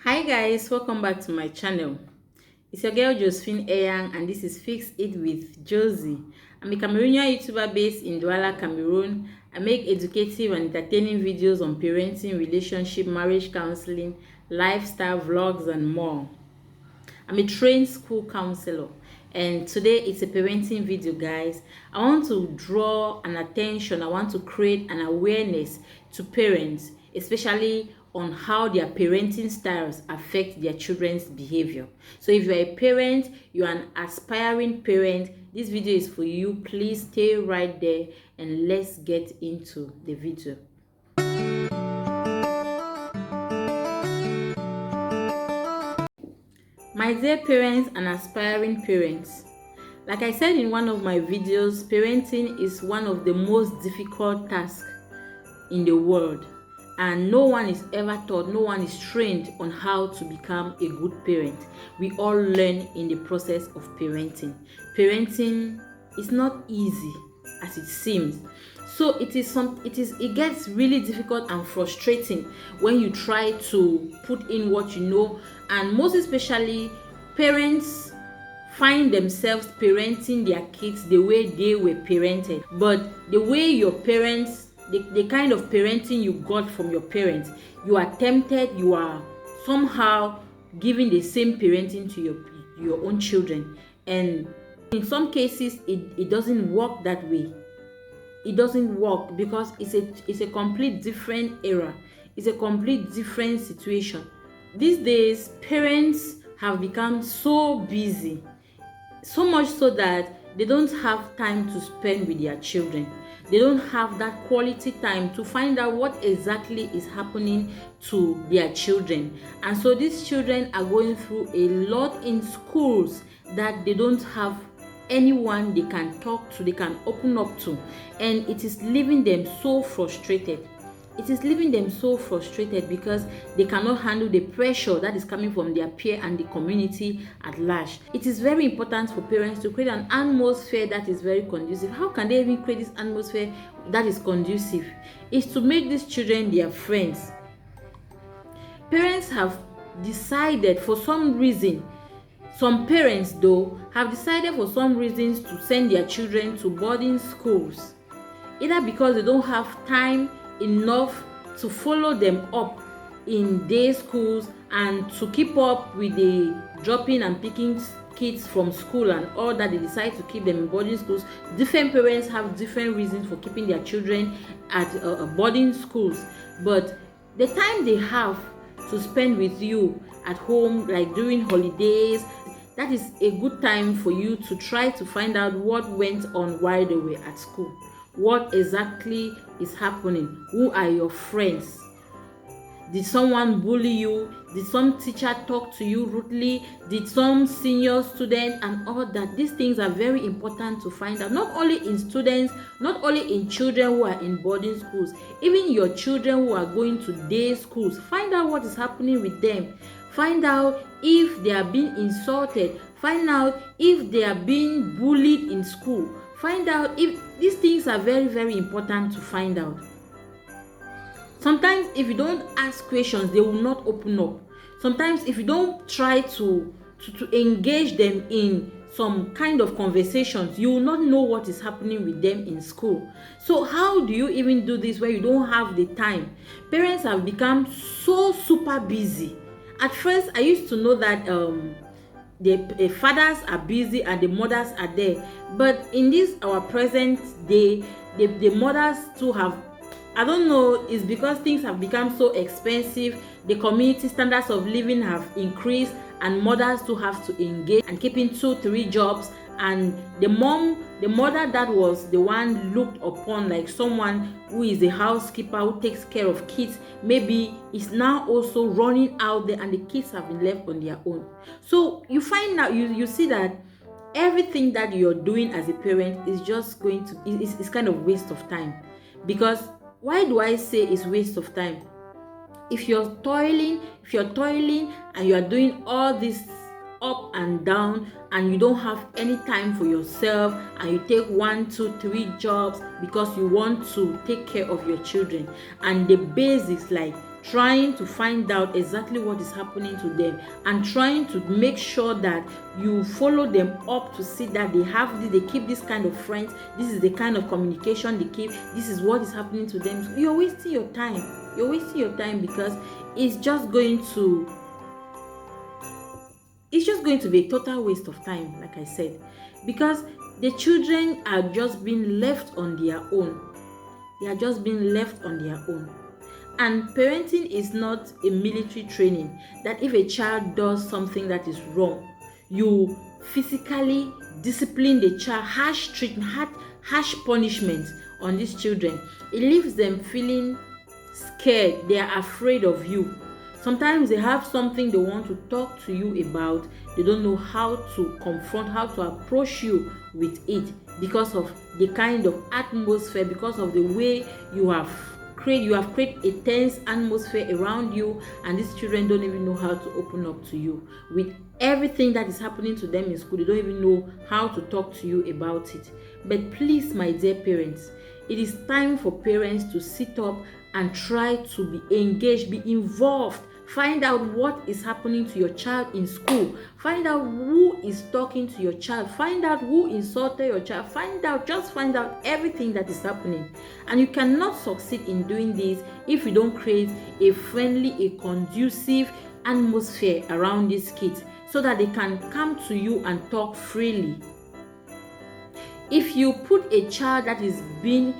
Hi guys, welcome back to my channel. It's your girl Josephine Eyang and this is Fix It with Josie. I'm a Cameroonian YouTuber based in Douala, Cameroon. I make educative and entertaining videos on parenting, relationship, marriage counseling, lifestyle vlogs and more. I'm a trained school counselor and today it's a parenting video, guys. I want to draw an attention, I want to create an awareness to parents, especially on how their parenting styles affect their children's behavior. So if you're a parent, you're an aspiring parent, this video is for you. Please stay right there and let's get into the video. My dear parents and aspiring parents, like I said in one of my videos, parenting is one of the most difficult tasks in the world, and no one is ever taught, no one is trained on how to become a good parent. We all learn in the process of parenting. Parenting is not easy as it seems. So it gets really difficult and frustrating when you try to put in what you know, and most especially parents find themselves parenting their kids the way they were parented. But the way your parents, the kind of parenting you got from your parents, you are tempted, you are somehow giving the same parenting to your own children, and in some cases it doesn't work that way. It doesn't work because it's a complete different era. It's a complete different situation. These days parents have become so busy, so much so that they don't have time to spend with their children. They don't have that quality time to find out what exactly is happening to their children. And so these children are going through a lot in schools that they don't have anyone they can talk to, they can open up to, and it is leaving them so frustrated. It is leaving them so frustrated because they cannot handle the pressure that is coming from their peer and the community at large. It is very important for parents to create an atmosphere that is very conducive. How can they even create this atmosphere that is conducive? Is to make these children their friends. Parents have decided for some reason, some parents though have decided for some reasons to send their children to boarding schools, either because they don't have time enough to follow them up in day schools and to keep up with the dropping and picking kids from school and all that. They decide to keep them in boarding schools. Different parents have different reasons for keeping their children at boarding schools, but the time they have to spend with you at home, like during holidays, that is a good time for you to try to find out what went on while they were at school. What exactly is happening? Who are your friends? Did someone bully you? Did some teacher talk to you rudely? Did some senior student and all that? These things are very important to find out, not only in students, not only in children who are in boarding schools, even your children who are going to day schools. Find out what is happening with them. Find out if they are being insulted. Find out if they are being bullied in school. Find out if these things are very, very important to find out. Sometimes if you don't ask questions, they will not open up. Sometimes if you don't try to engage them in some kind of conversations, you will not know what is happening with them in school. So how do you even do this when you don't have the time? Parents have become so super busy. At first I used to know that the fathers are busy and the mothers are there, but in this our present day, the mothers too have, I don't know, it's because things have become so expensive, the community standards of living have increased, and mothers too have to engage and keeping 2-3 jobs, and the mother that was the one looked upon like someone who is a housekeeper who takes care of kids, maybe is now also running out there and the kids have been left on their own. So you find out, you see that everything that you're doing as a parent is just going to, it's kind of waste of time. Because why do I say it's waste of time? If you're toiling and you are doing all this up and down and you don't have any time for yourself, and you take 1-2-3 jobs because you want to take care of your children, and the basics like trying to find out exactly what is happening to them, and trying to make sure that you follow them up to see that they keep this kind of friends, this is the kind of communication they keep, this is what is happening to them. You're wasting your time. Because it's just going to be a total waste of time, like I said, because the children are just being left on their own. And parenting is not a military training that if a child does something that is wrong, you physically discipline the child, harsh punishment on these children. It leaves them feeling scared. They are afraid of you. Sometimes they have something they want to talk to you about. They don't know how to confront, how to approach you with it, because of the kind of atmosphere, because of the way you have created a tense atmosphere around you, and these children don't even know how to open up to you. With everything that is happening to them in school, they don't even know how to talk to you about it. But please, my dear parents, it is time for parents to sit up and try to be engaged, be involved. Find out what is happening to your child in school. Find out who is talking to your child. Find out who insulted your child. Find out everything that is happening. And you cannot succeed in doing this if you don't create a friendly, a conducive atmosphere around these kids so that they can come to you and talk freely. If you put a child that is being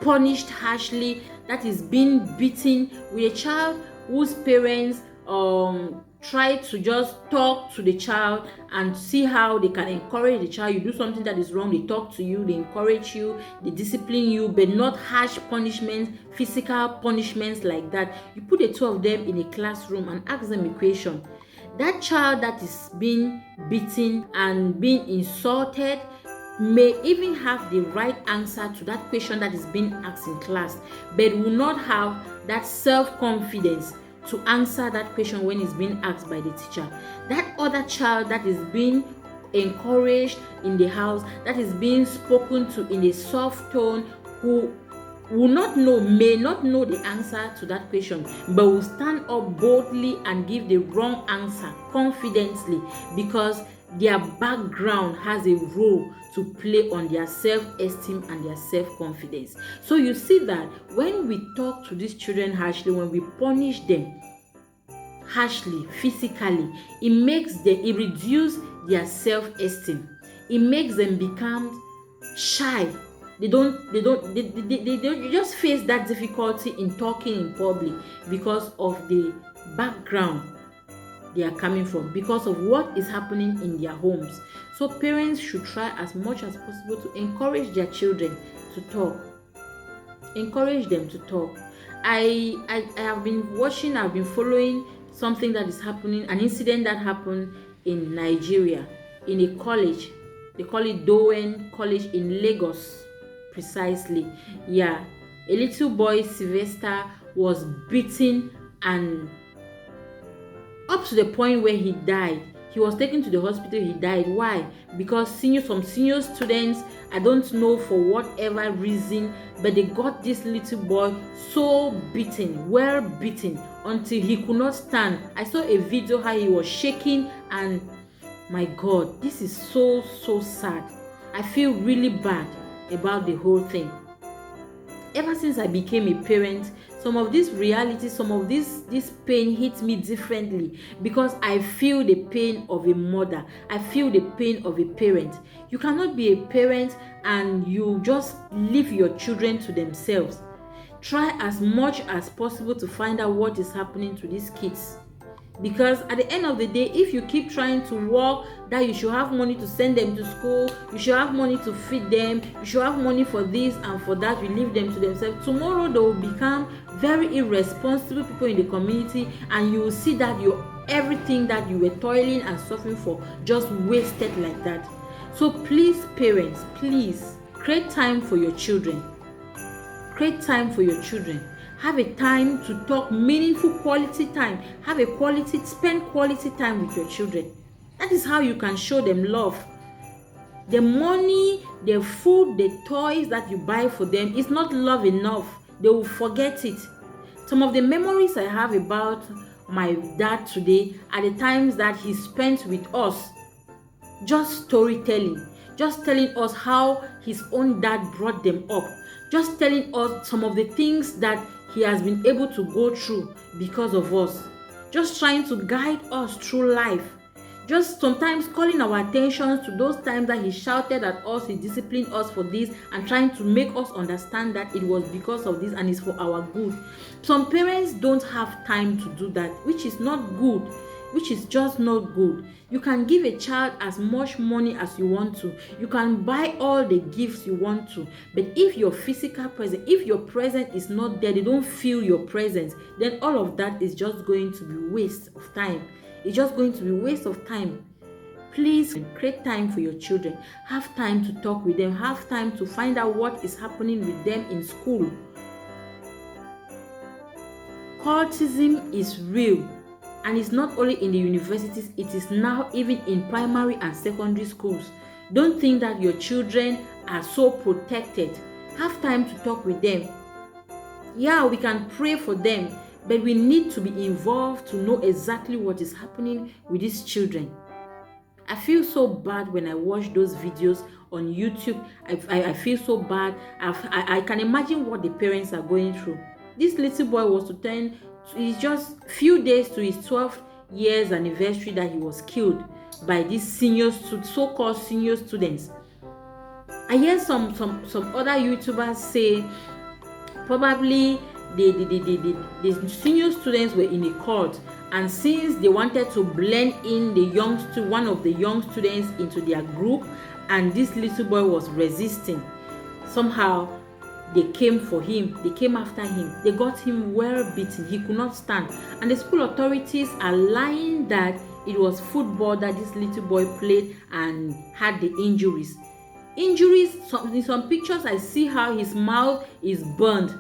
punished harshly, that is being beaten, with a child whose parents try to just talk to the child and see how they can encourage the child. You do something that is wrong, they talk to you, they encourage you, they discipline you, but not harsh punishments, physical punishments like that. You put the two of them in a classroom and ask them a question. That child that is being beaten and being insulted may even have the right answer to that question that is being asked in class, but will not have that self-confidence to answer that question when it's being asked by the teacher. That other child that is being encouraged in the house, that is being spoken to in a soft tone, who may not know the answer to that question, but will stand up boldly and give the wrong answer confidently, because their background has a role to play on their self-esteem and their self-confidence. So you see that when we talk to these children harshly, when we punish them harshly, physically, it reduces their self-esteem. It makes them become shy. They just face that difficulty in talking in public because of the background they are coming from, because of what is happening in their homes. So parents should try as much as possible to encourage their children to talk. Encourage them to talk. I have been following something that is happening, an incident that happened in Nigeria, in a college. They call it Dowen College in Lagos, precisely. Yeah, a little boy, Sylvester, was beaten and up to the point where he died. He was taken to the hospital. He died. Why? Because some senior students, I don't know for whatever reason, but they got this little boy so beaten, well beaten, until he could not stand. I saw a video how he was shaking, and my God, this is so sad. I feel really bad about the whole thing. Ever since I became a parent, some of this reality, some of this pain hits me differently, because I feel the pain of a mother. I feel the pain of a parent. You cannot be a parent and you just leave your children to themselves. Try as much as possible to find out what is happening to these kids. Because at the end of the day, if you keep trying to work, that you should have money to send them to school, you should have money to feed them, you should have money for this and for that, you leave them to themselves. Tomorrow they will become very irresponsible people in the community, and you will see that everything that you were toiling and suffering for just wasted like that. So please, parents, please create time for your children. Create time for your children. Have a time to talk, meaningful quality time. Spend quality time with your children. That is how you can show them love. The money, the food, the toys that you buy for them is not love enough. They will forget it. Some of the memories I have about my dad today are the times that he spent with us, just storytelling, just telling us how his own dad brought them up, just telling us some of the things that he has been able to go through because of us, just trying to guide us through life, just sometimes calling our attention to those times that he shouted at us, he disciplined us for this, and trying to make us understand that it was because of this and it's for our good. Some parents don't have time to do that, which is not good, which is just not good. You can give a child as much money as you want to. You can buy all the gifts you want to. But if your physical presence, if your presence is not there, they don't feel your presence, then all of that is just going to be waste of time. It's just going to be waste of time. Please create time for your children. Have time to talk with them. Have time to find out what is happening with them in school. Cultism is real, and it's not only in the universities, it is now even in primary and secondary schools. Don't think that your children are so protected. Have time to talk with them. Yeah, we can pray for them, but we need to be involved to know exactly what is happening with these children. I feel so bad when I watch those videos on YouTube. I feel so bad. I can imagine what the parents are going through. This little boy was to turn, it's just few days to his 12th years anniversary that he was killed by these so-called senior students. I hear some other YouTubers say probably the senior students were in a cult, and since they wanted to blend in one of the young students into their group, and this little boy was resisting, somehow they came for him, they came after him, they got him well beaten, he could not stand, and the school authorities are lying that it was football that this little boy played and had the injuries. In some pictures I see how his mouth is burned.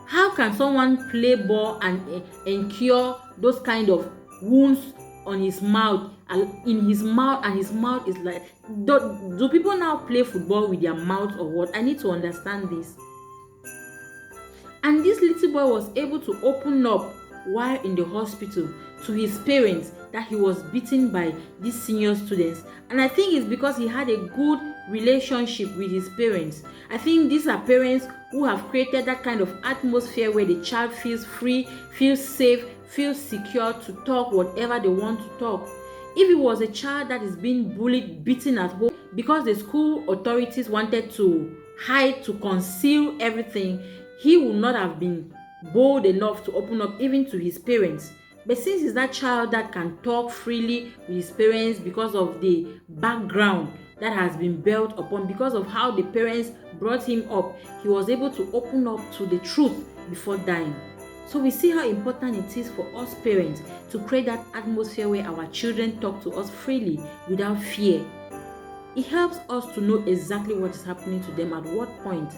How can someone play ball and incur those kind of wounds on his mouth, in his mouth, and his mouth is like, do people now play football with their mouth or what? I need to understand this. And this little boy was able to open up while in the hospital to his parents that he was beaten by these senior students, and I think it's because he had a good relationship with his parents. I think these are parents who have created that kind of atmosphere where the child feels free, feels safe, feels secure to talk whatever they want to talk. If it was a child that is being bullied, beaten at home because the school authorities wanted to hide, to conceal everything, he would not have been bold enough to open up even to his parents. But since he's that child that can talk freely with his parents because of the background that has been built upon, because of how the parents brought him up, he was able to open up to the truth before dying. So we see how important it is for us parents to create that atmosphere where our children talk to us freely without fear. It helps us to know exactly what is happening to them at what point.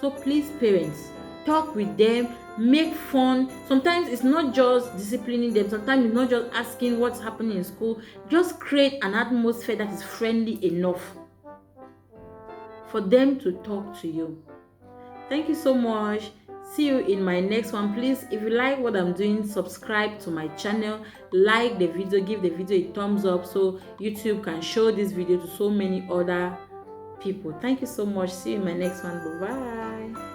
So please, parents, talk with them, make fun. Sometimes it's not just disciplining them, sometimes it's not just asking what's happening in school. Just create an atmosphere that is friendly enough for them to talk to you. Thank you so much. See you in my next one. Please, if you like what I'm doing, subscribe to my channel, like the video, give the video a thumbs up so YouTube can show this video to so many other people. Thank you so much. See you in my next one. Bye bye.